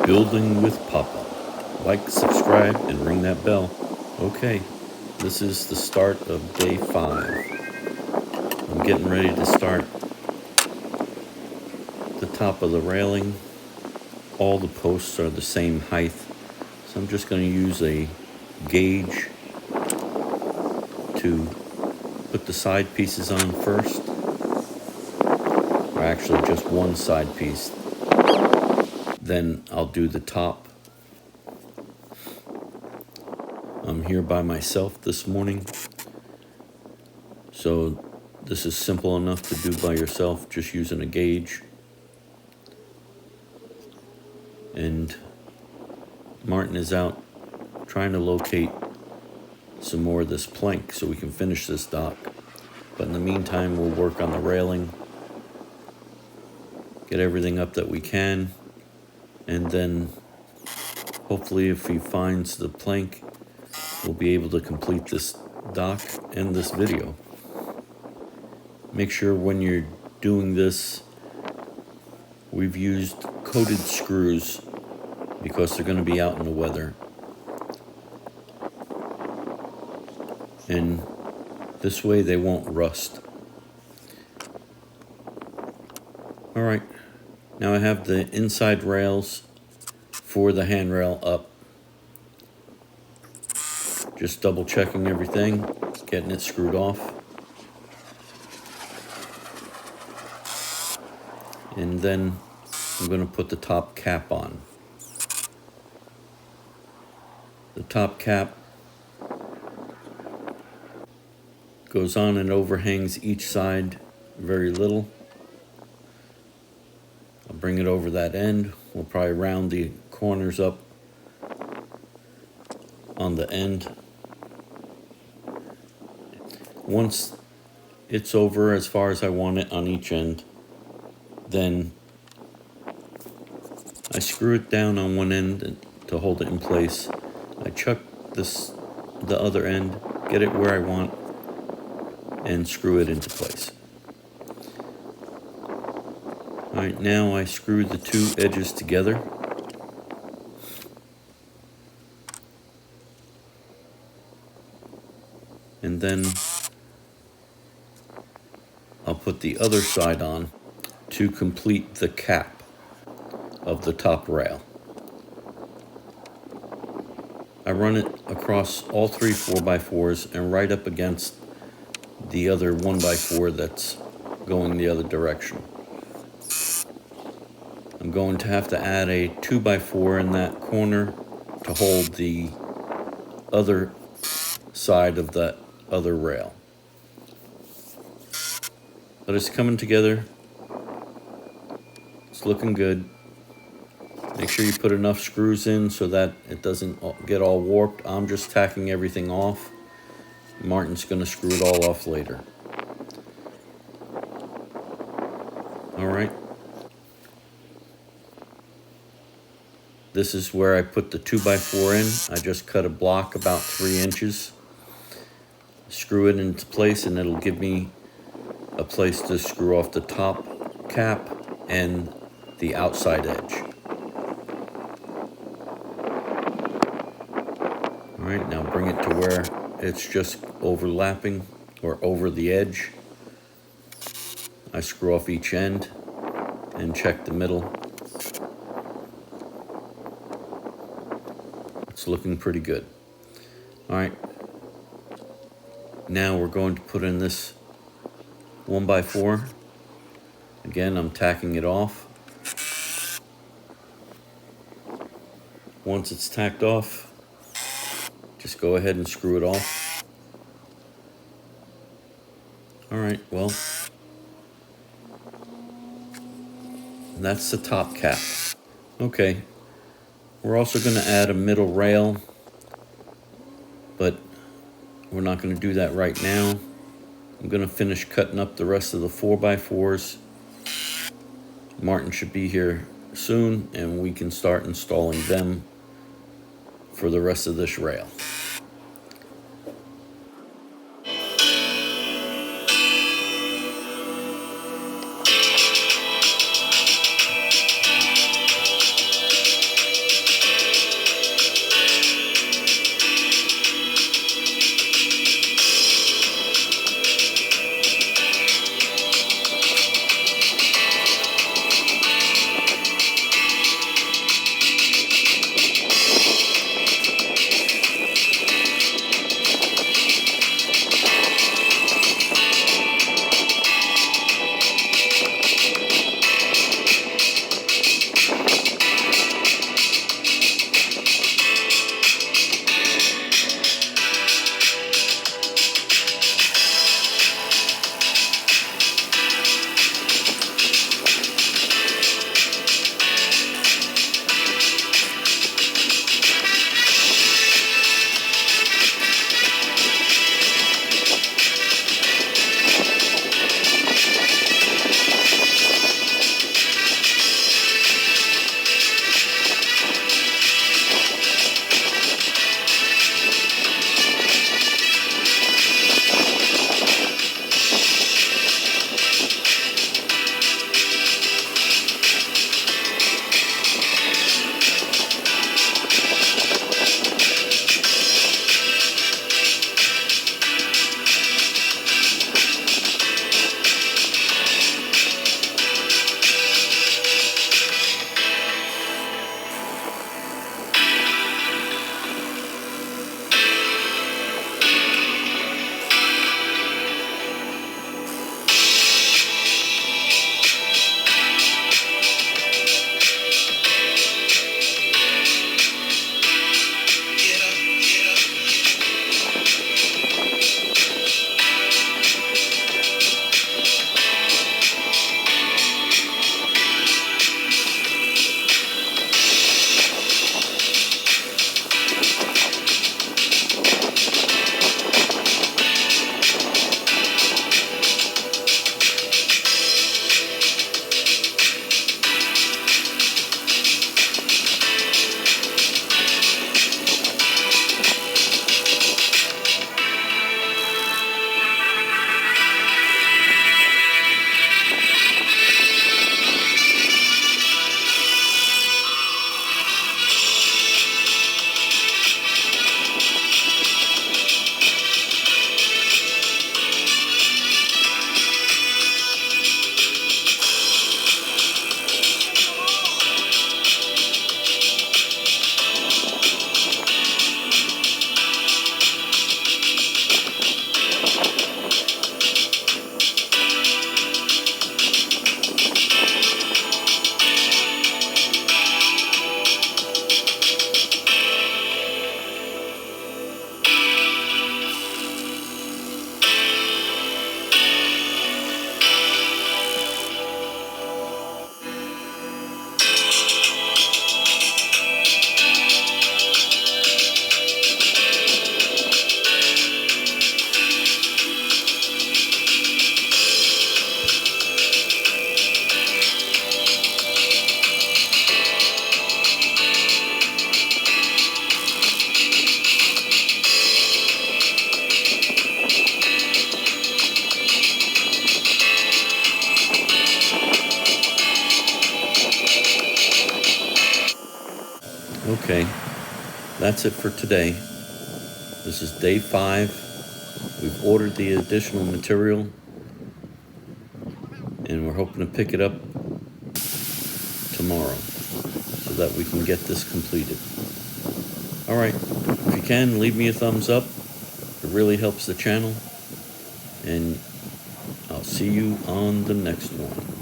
Building with Papa. Like, subscribe, and ring that bell. Okay, this is the start of day 5. I'm getting ready to start the top of the railing. All the posts are the same height, so I'm just going to use a gauge to put the side pieces on first, or actually just one side piece. Then I'll do the top. I'm here by myself this morning, so this is simple enough to do by yourself, just using a gauge. And Martin is out trying to locate some more of this plank so we can finish this dock. But in the meantime, we'll work on the railing, get everything up that we can, and then hopefully if he finds the plank, we'll be able to complete this dock and this video. Make sure when you're doing this, we've used coated screws because they're going to be out in the weather. And this way they won't rust. Alright, now I have the inside rails for the handrail up. Just double checking everything, getting it screwed off. And then I'm going to put the top cap on. The top cap goes on and overhangs each side very little. I'll bring it over that end. We'll probably round the corners up on the end. Once it's over as far as I want it on each end, then I screw it down on one end to hold it in place. I chuck the other end, get it where I want, and screw it into place. Alright, now I screw the two edges together. And then I'll put the other side on to complete the cap of the top rail. I run it across all three 4x4s and right up against the other 1x4 that's going the other direction. I'm going to have to add a 2x4 in that corner to hold the other side of that other rail. But it's coming together. It's looking good. Make sure you put enough screws in so that it doesn't get all warped. I'm just tacking everything off. Martin's going to screw it all off later. Alright. This is where I put the 2x4 in. I just cut a block about 3 inches. Screw it into place and it'll give me a place to screw off the top cap and the outside edge. Alright, now bring it to where it's just overlapping or over the edge. I screw off each end and check the middle. It's looking pretty good. Alright, now we're going to put in this 1x4. Again, I'm tacking it off. Once it's tacked off, just go ahead and screw it off. Alright, well, that's the top cap. Okay, we're also going to add a middle rail, but we're not going to do that right now. I'm going to finish cutting up the rest of the 4x4s. Martin should be here soon, and we can start installing them for the rest of this rail. Okay, that's it for today. This is day 5. We've ordered the additional material, and we're hoping to pick it up tomorrow so that we can get this completed. All right, if you can, leave me a thumbs up. It really helps the channel, and I'll see you on the next one.